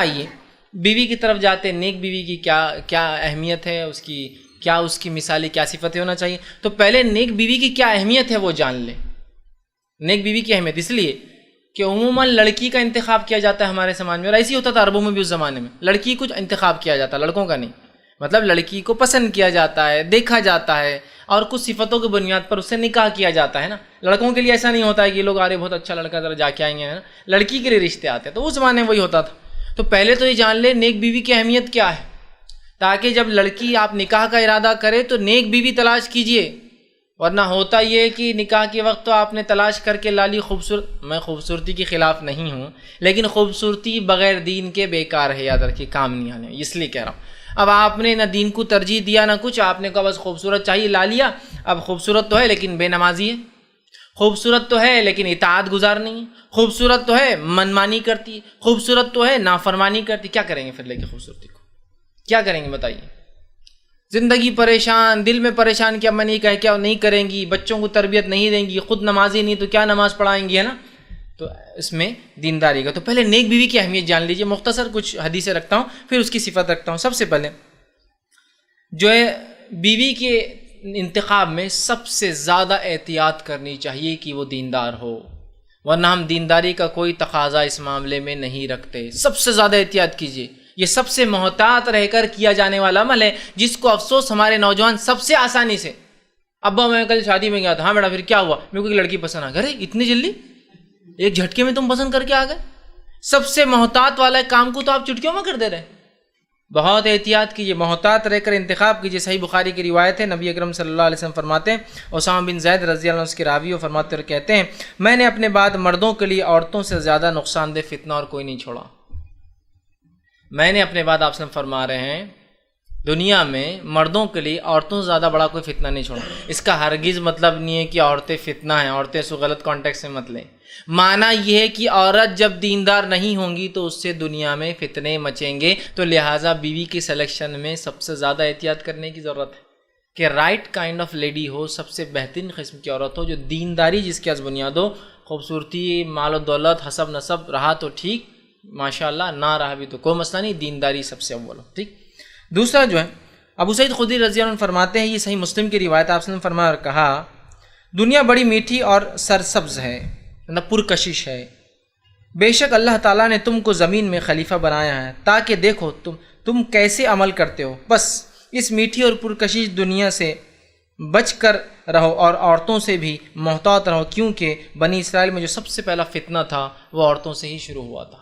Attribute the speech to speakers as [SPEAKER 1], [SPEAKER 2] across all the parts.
[SPEAKER 1] آئیے بیوی کی طرف جاتے ہیں، نیک بیوی کی کیا اہمیت ہے، اس کی مثالی کیا صفتیں ہونا چاہیے. تو پہلے نیک بیوی کی کیا اہمیت ہے وہ جان لیں. نیک بیوی کی اہمیت اس لیے کہ عموماً لڑکی کا انتخاب کیا جاتا ہے ہمارے سماج میں، اور ایسے ہی ہوتا تھا عربوں میں بھی اس زمانے میں. لڑکی کچھ انتخاب کیا جاتا ہے، لڑکوں کا نہیں. مطلب لڑکی کو پسند کیا جاتا ہے، دیکھا جاتا ہے، اور کچھ صفتوں کی بنیاد پر اس سے نکاح کیا جاتا ہے نا. لڑکوں کے لیے ایسا نہیں ہوتا ہے کہ یہ لوگ آ رہے بہت اچھا لڑکا ذرا جا کے آئیں گے، لڑکی کے لیے رشتے آتے ہیں. تو اس زمانے میں وہی ہوتا تھا. تو پہلے تو یہ جان لے نیک بیوی کی اہمیت کیا ہے، تاکہ جب لڑکی آپ نکاح کا ارادہ کرے تو نیک بیوی تلاش کیجئے. ورنہ ہوتا یہ کہ نکاح کے وقت تو آپ نے تلاش کر کے لالی خوبصورت. میں خوبصورتی کے خلاف نہیں ہوں، لیکن خوبصورتی بغیر دین کے بیکار ہے، یاد رکھیے، کام نہیں آنے. اس لیے کہہ رہا ہوں. اب آپ نے نہ دین کو ترجیح دیا نہ کچھ، آپ نے کہا بس خوبصورت چاہیے، لا لیا. اب خوبصورت تو ہے لیکن بے نمازی ہے، خوبصورت تو ہے لیکن اطاعت گزار نہیں ہے، خوبصورت تو ہے منمانی کرتی ہے، خوبصورت تو ہے نافرمانی کرتی. کیا کریں گے پھر لے کے خوبصورتی کو؟ کیا کریں گے بتائیے؟ زندگی پریشان، دل میں پریشان، کیا میں نہیں کہہ کیا نہیں کریں گی، بچوں کو تربیت نہیں دیں گی، خود نمازی نہیں تو کیا نماز پڑھائیں گی، ہے نا. تو اس میں دینداری کا. تو پہلے نیک بیوی کی اہمیت جان لیجیے. مختصر کچھ حدیثیں رکھتا ہوں، پھر اس کی صفت رکھتا ہوں. سب سے پہلے جو ہے بیوی کے انتخاب میں سب سے زیادہ احتیاط کرنی چاہیے کہ وہ دیندار ہو، ورنہ ہم دینداری کا کوئی تقاضا اس معاملے میں نہیں رکھتے. سب سے زیادہ احتیاط کیجیے. یہ سب سے محتاط رہ کر کیا جانے والا عمل ہے، جس کو افسوس ہمارے نوجوان سب سے آسانی سے. ابا میں کل شادی میں گیا تھا. ہاں بیٹا پھر کیا ہوا؟ میرے کو ایک لڑکی پسند آ گئی. ارے اتنی جلدی ایک جھٹکے میں تم پسند کر کے آ گئے. سب سے محتاط والا کام کو تو آپ چٹکیوں میں کر دے رہے. بہت احتیاط کیجیے، محتاط رہ کر انتخاب کیجیے. صحیح بخاری کی روایت ہے، نبی اکرم صلی اللہ علیہ وسلم فرماتے ہیں، اسامہ بن زید رضی اللہ عنہ اس کے راوی، اور فرماتے اور کہتے ہیں، میں نے اپنے بعد مردوں کے لیے عورتوں سے زیادہ نقصان دہ فتنہ اور کوئی نہیں چھوڑا. میں نے اپنے بعد آپ سے فرما رہے ہیں دنیا میں مردوں کے لیے عورتوں سے زیادہ بڑا کوئی فتنہ نہیں چھوڑا. اس کا ہرگز مطلب نہیں ہے کہ عورتیں فتنہ ہیں، عورتیں اس کو غلط کانٹیکس میں مت لیں. معنی یہ ہے کہ عورت جب دیندار نہیں ہوں گی تو اس سے دنیا میں فتنے مچیں گے. تو لہٰذا بیوی کی سلیکشن میں سب سے زیادہ احتیاط کرنے کی ضرورت ہے کہ رائٹ کائنڈ آف لیڈی ہو، سب سے بہترین قسم کی عورت ہو، جو دینداری جس کی از بنیاد ہو. خوبصورتی، مال و دولت، حسب نسب رہا تو ٹھیک، ماشاءاللہ، نہ رہا بھی تو کوئی مسئلہ نہیں، دینداری سب سے اول ہو. ٹھیک. دوسرا جو ہے ابو سعید خدری رضی اللہ عنہ فرماتے ہیں، یہ صحیح مسلم کی روایت، آپ نے فرمایا اور کہا، دنیا بڑی میٹھی اور سرسبز ہے، مطلب پرکشش ہے. بے شک اللہ تعالیٰ نے تم کو زمین میں خلیفہ بنایا ہے تاکہ دیکھو تم کیسے عمل کرتے ہو. بس اس میٹھی اور پرکشش دنیا سے بچ کر رہو اور عورتوں سے بھی محتاط رہو، کیونکہ بنی اسرائیل میں جو سب سے پہلا فتنہ تھا وہ عورتوں سے ہی شروع ہوا تھا.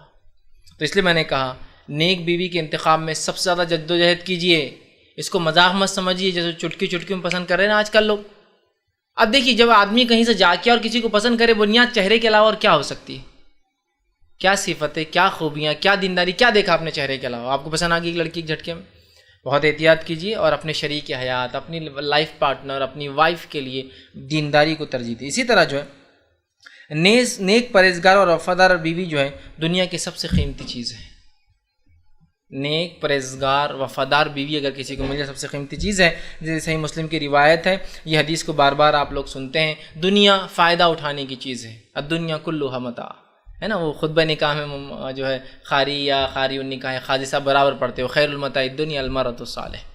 [SPEAKER 1] تو اس لیے میں نے کہا نیک بیوی کے انتخاب میں سب سے زیادہ جد و جہد کیجیے. اس کو مذاق مت سمجھیے جیسے چٹکی میں پسند کر رہے ہیں نا آج کل لوگ. اب دیکھیے جب آدمی کہیں سے جا کے اور کسی کو پسند کرے، بنیاد چہرے کے علاوہ اور کیا ہو سکتی ہے؟ کیا صفتیں، کیا خوبیاں، کیا دینداری، کیا دیکھا آپ نے چہرے کے علاوہ؟ آپ کو پسند آ گئی ایک لڑکی ایک جھٹکے میں. بہت احتیاط کیجیے اور اپنے شریک حیات، اپنی لائف پارٹنر، اپنی وائف کے لیے دینداری کو ترجیح دی. اسی طرح جو ہے نیک پرہیزگار اور وفادار بیوی جو ہے دنیا کی سب سے قیمتی چیز ہے. نیک پرہیزگار وفادار بیوی اگر کسی کو مل جائے سب سے قیمتی چیز ہے. جیسے صحیح مسلم کی روایت ہے، یہ حدیث کو بار بار آپ لوگ سنتے ہیں، دنیا فائدہ اٹھانے کی چیز ہے. الدنیا کلھا متاع، ہے نا. وہ خطبہ نکاح میں جو ہے خاری یا خاری النکاح خاضی صاحب برابر پڑھتے ہو، خیر المتاع الدنیا المرأۃ الصالح،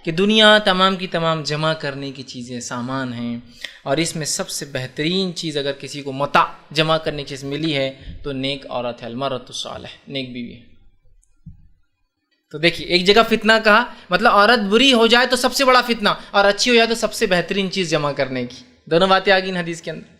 [SPEAKER 1] کہ دنیا تمام کی تمام جمع کرنے کی چیزیں، سامان ہیں، اور اس میں سب سے بہترین چیز اگر کسی کو متاع جمع کرنے کی چیز ملی ہے تو نیک عورت ہے، المرأۃ الصالح، نیک بیوی ہے. تو دیکھیے ایک جگہ فتنہ کہا، مطلب عورت بری ہو جائے تو سب سے بڑا فتنہ، اور اچھی ہو جائے تو سب سے بہترین چیز جمع کرنے کی. دونوں باتیں آ گئی ان حدیث کے اندر.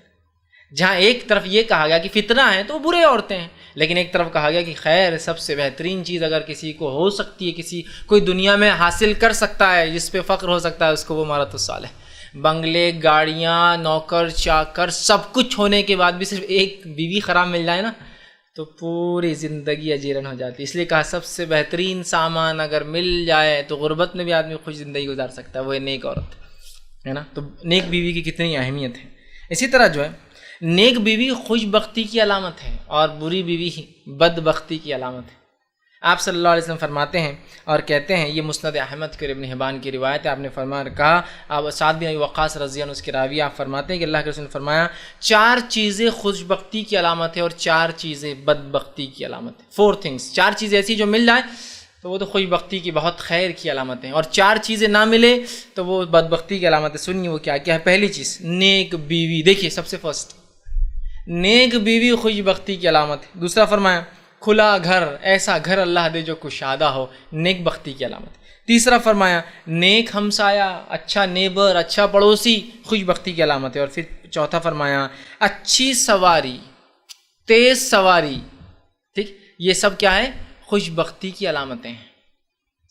[SPEAKER 1] جہاں ایک طرف یہ کہا گیا کہ فتنہ ہے تو برے عورتیں ہیں، لیکن ایک طرف کہا گیا کہ خیر سب سے بہترین چیز اگر کسی کو ہو سکتی ہے، کوئی دنیا میں حاصل کر سکتا ہے، جس پہ فخر ہو سکتا ہے، اس کو وہ امارۃ الصالح. بنگلے، گاڑیاں، نوکر چاکر، سب کچھ ہونے کے بعد بھی صرف ایک بیوی خراب مل جائے نا تو پوری زندگی اجیرن ہو جاتی. اس لیے کہا سب سے بہترین سامان اگر مل جائے تو غربت میں بھی آدمی خوش زندگی گزار سکتا ہے، وہ ہے نیک عورت، ہے نا. تو نیک بیوی کی کتنی اہمیت ہے. اسی طرح جو ہے نیک بیوی خوش بختی کی علامت ہے اور بری بیوی بد بختی کی علامت ہے. آپ صلی اللہ علیہ وسلم فرماتے ہیں اور کہتے ہیں، یہ مسند احمد کے اور ابن حبان کی روایت ہے، آپ نے فرمایا کہا، آپ سعد بن ابی وقاص رضی اللہ عنہ اس کے راوی، آپ فرماتے ہیں کہ اللہ کے رسول نے فرمایا 4 چیزیں خوش بختی کی علامت ہے اور 4 چیزیں بدبختی کی علامت ہے. 4 things، 4 چیزیں ایسی جو مل جائیں تو وہ تو خوش بختی کی، بہت خیر کی علامت ہیں، اور 4 چیزیں نہ ملے تو وہ بدبختی کی علامت ہے. سنیے وہ کیا کیا ہے. پہلی چیز نیک بیوی. دیکھیے سب سے فرسٹ نیک بیوی خوش بختی کی علامت ہے. دوسرا فرمایا کھلا گھر، ایسا گھر اللہ دے جو کشادہ ہو، نیک بختی کی علامت ہے. تیسرا فرمایا نیک ہمسایہ، اچھا نیبر، اچھا پڑوسی، خوش بختی کی علامت ہے. اور پھر چوتھا فرمایا اچھی سواری، تیز سواری. ٹھیک، یہ سب کیا ہے؟ خوش بختی کی علامتیں ہیں.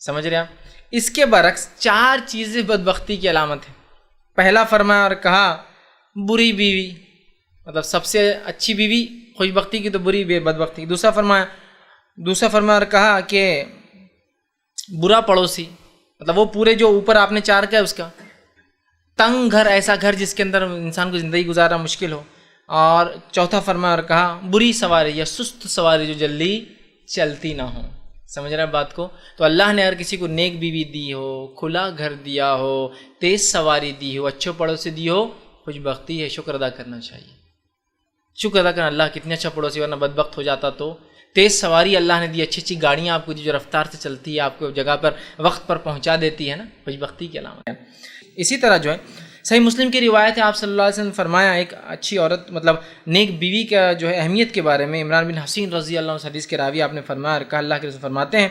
[SPEAKER 1] سمجھ رہے آپ؟ اس کے برعکس 4 چیزیں بدبختی کی علامت ہیں. پہلا فرمایا اور کہا بری بیوی، مطلب سب سے اچھی بیوی خوش بختی کی تو بری بدبختی. دوسرا فرمایا اور کہا کہ برا پڑوسی، مطلب وہ پورے جو اوپر آپ نے 4 کیا اس کا. تنگ گھر، ایسا گھر جس کے اندر انسان کو زندگی گزارنا مشکل ہو. اور چوتھا فرمایا اور کہا بری سواری یا سست سواری جو جلدی چلتی نہ ہو. سمجھ رہے ہیں بات کو؟ تو اللہ نے اگر کسی کو نیک بیوی دی ہو، کھلا گھر دیا ہو، تیز سواری دی ہو، اچھے پڑوسی دی ہو، خوش بختی ہے، شکر ادا کرنا چاہیے. شکر ادا کرنا، اللہ کتنے اچھا پڑوسی، ورنہ بدبخت ہو جاتا. تو تیز سواری اللہ نے دی، اچھی اچھی گاڑیاں آپ کو دی جو رفتار سے چلتی ہے، آپ کو جگہ پر وقت پر پہنچا دیتی ہے نا، خوش بختی کی علامت ہے. اسی طرح جو ہے صحیح مسلم کی روایت ہے، آپ صلی اللہ علیہ وسلم نے فرمایا ایک اچھی عورت، مطلب نیک بیوی کا جو ہے اہمیت کے بارے میں، عمران بن حسین رضی اللہ عنہ حدیث کے راوی، آپ نے فرمایا اور کہا، اللہ کے رسول فرماتے ہیں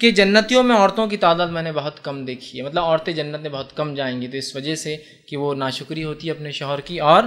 [SPEAKER 1] کہ جنتیوں میں عورتوں کی تعداد میں نے بہت کم دیکھی ہے. مطلب عورتیں جنت میں بہت کم جائیں گی، تو اس وجہ سے کہ وہ ناشکری ہوتی ہے اپنے شوہر کی، اور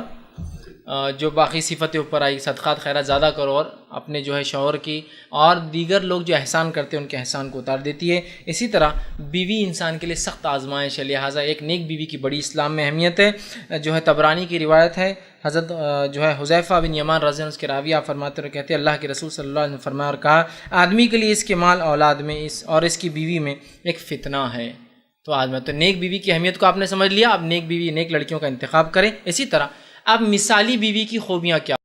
[SPEAKER 1] جو باقی صفتیں اوپر آئی، صدقات خیرات زیادہ کرو اور اپنے جو ہے شوہر کی اور دیگر لوگ جو احسان کرتے ہیں ان کے احسان کو اتار دیتی ہے. اسی طرح بیوی انسان کے لیے سخت آزمائش ہے، لہٰذا ایک نیک بیوی کی بڑی اسلام میں اہمیت ہے. جو ہے طبرانی کی روایت ہے، حضرت جو ہے حذیفہ بن یمان رضی اللہ عنہ اس کے راوی، آپ فرماتے ہیں کہتے ہیں اللہ کے رسول صلی اللہ علیہ وسلم فرمایا اور کہا آدمی کے لیے اس کے مال اولاد میں اس کی بیوی میں ایک فتنہ ہے. تو آدمی تو نیک بیوی کی اہمیت کو آپ نے سمجھ لیا. اب نیک بیوی، نیک لڑکیوں کا انتخاب کریں. اسی طرح اب مثالی بیوی کی خوبیاں کیا